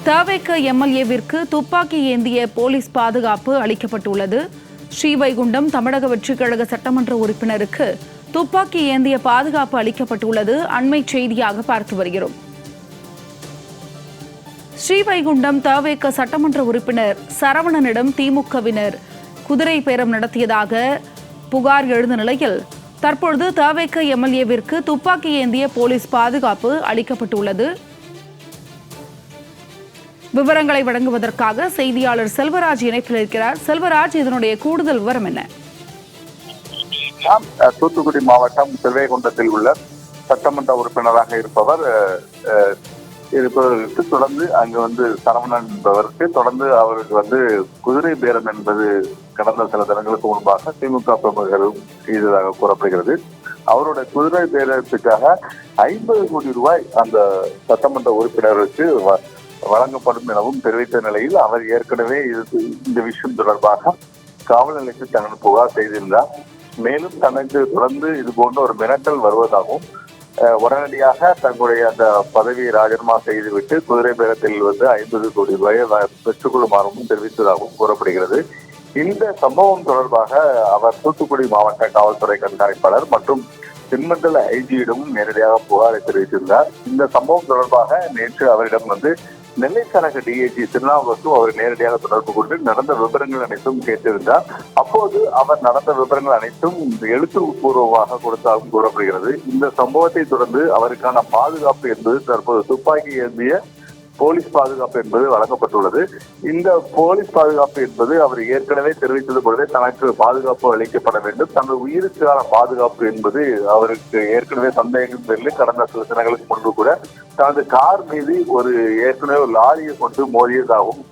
தவேக எம்எல்ஏவிற்கு துப்பாக்கி ஏந்திய போலீஸ் பாதுகாப்பு அளிக்கப்பட்டுள்ளது. ஸ்ரீவைகுண்டம் தமிழக வெற்றிக் கழக சட்டமன்ற உறுப்பினருக்கு துப்பாக்கி ஏந்திய பாதுகாப்பு அளிக்கப்பட்டுள்ளது. அண்மை செய்தியாக பார்த்து வருகிறோம். ஸ்ரீவைகுண்டம் தவேக சட்டமன்ற உறுப்பினர் சரவணனிடம் திமுகவினர் குதிரை பேரம் நடத்தியதாக புகார் எழுந்த நிலையில் தற்பொழுது தவேக எம்எல்ஏவிற்கு துப்பாக்கி ஏந்திய போலீஸ் பாதுகாப்பு அளிக்கப்பட்டுள்ளது. விவரங்களை வழங்குவதற்காக செய்தியாளர் செல்வராஜ் இணைப்பில் இருக்கிறார். செல்வராஜ், இதனுடைய கூடுதல் விவரம் என்ன? தூத்துக்குடி மாவட்டம் ஸ்ரீவைகுண்டத்தில் உள்ள சட்டமன்ற உறுப்பினராக இருப்பவருக்கு தொடர்ந்து அங்கு சரவணன் என்பவருக்கு தொடர்ந்து அவருக்கு குதிரை பேரம் என்பது கடந்த சில தினங்களுக்கு முன்பாக திமுக பிரமுகரும் செய்ததாக கூறப்படுகிறது. அவருடைய குதிரை பேரத்துக்காக 50 கோடி ரூபாய் அந்த சட்டமன்ற உறுப்பினருக்கு வழங்கப்படும் எனவும் தெரிவித்த நிலையில் அவர் ஏற்கனவே இந்த விஷயம் தொடர்பாக காவல் நிலையத்தில் தனது புகார் செய்திருந்தார். மேலும் தனக்கு தொடர்ந்து இது போன்ற ஒரு மிரட்டல் வருவதாகவும் உடனடியாக தங்களுடைய அந்த பதவியை ராஜினாமா செய்துவிட்டு குதிரை பேரத்தில் 50 கோடி ரூபாயை பெற்றுக் கொள்ளுமாறும் தெரிவித்ததாகவும் கூறப்படுகிறது. இந்த சம்பவம் தொடர்பாக அவர் தூத்துக்குடி மாவட்ட காவல்துறை கண்காணிப்பாளர் மற்றும் தென்மண்டல ஐஜியிடமும் நேரடியாக புகாரை தெரிவித்திருந்தார். இந்த சம்பவம் தொடர்பாக நேற்று அவரிடம் நெல்லை சரக டிஐஜி திருநாவுக்கரசு அவர் நேரடியாக தொடர்பு கொண்டு நடந்த விவரங்கள் அனைத்தும் கேட்டிருந்தார். அப்போது அவர் நடந்த விவரங்கள் அனைத்தும் எழுத்துப்பூர்வமாக கொடுத்தாலும் கூறப்படுகிறது. இந்த சம்பவத்தை தொடர்ந்து அவருக்கான பாதுகாப்பு என்பது தற்போது துப்பாக்கி ஏந்திய போலீஸ் பாதுகாப்பு என்பது வழங்கப்பட்டுள்ளது. இந்த போலீஸ் பாதுகாப்பு என்பது அவர் ஏற்கனவே தெரிவித்தது பொழுதே தனக்கு பாதுகாப்பு அளிக்கப்பட வேண்டும், தனது உயிருக்கான பாதுகாப்பு என்பது அவருக்கு ஏற்கனவே சந்தேகம் பேரில் கடந்த சில தினங்களுக்கு முன்பு கூட தனது கார் மீது ஏற்கனவே ஒரு லாரியை கொண்டு மோதியதாகவும்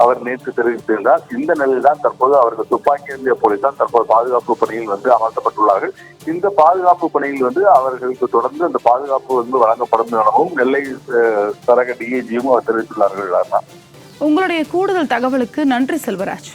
அவர் நேற்று தெரிவித்திருந்தார். இந்த நிலையில்தான் தற்போது அவருக்கு துப்பாக்கி ஏந்திய போலீசார் தற்போது பாதுகாப்பு பணியில் அமர்த்தப்பட்டுள்ளார்கள். இந்த பாதுகாப்பு பணியில் அவர்களுக்கு தொடர்ந்து அந்த பாதுகாப்பு வழங்கப்படும் எனவும் நெல்லை சரக டிஐஜியும் அவர் தெரிவித்துள்ளார்கள். உங்களுடைய கூடுதல் தகவலுக்கு நன்றி செல்வராஜ்.